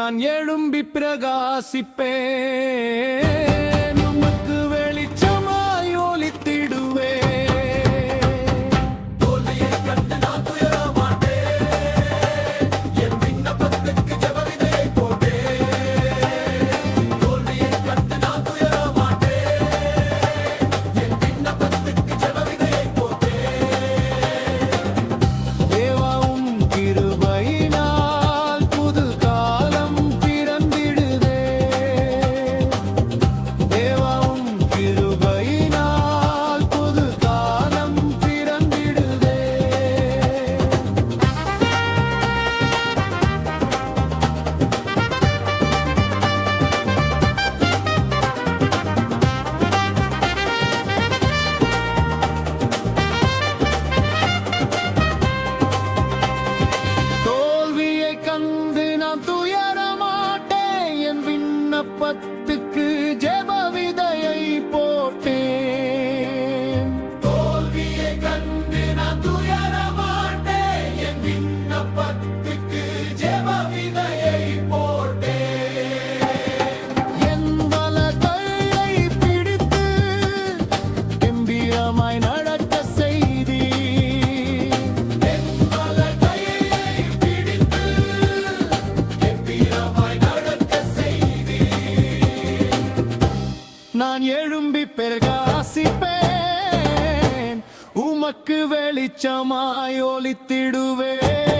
நான் எழும்பி பிரகாசிப்பேன், உமக்கு வெளிச்சமாய் ஒளித்திடுவேன். தோல்வியைக் கண்டு நான் துயர மாட்டேன், என் விண்ணப்பத்துக்கு ஜெப விதையைப் போட்டேன். தோல்வியைக் கண்டு நான் துயர மாட்டேன், என் விண்ணப்பத்துக்கு ஜெப விதையைப் போட்டேன். தேவா உம் கிருபையினால் புது காலம் பிறந்திடுதே. தேவா உம் கிருபையினால் புது காலம் பிறந்திடுதே. தோல்வியைக் கண்டு நான் துயர மாட்டேன், என் விண்ணப்பத்துக்கு ஜெப விதையை போட்டேன். தோல்வியைக் கண்டு நான் துயர மாட்டேன், என் விண்ணப்பத்துக்கு ஜெப விதையைப் போட்டேன். என் வலக்கையை பிடித்து கெம்பீரமாய் நடக்க செய்தீர். என் வலக்கையை பிடித்து கெம்பீரமாய் நடக்க செய்தீர். நான் எழும்பி பிரகாசிப்பேன், உமக்கு வெளிச்சமாய் ஒளித்திடுவேன்.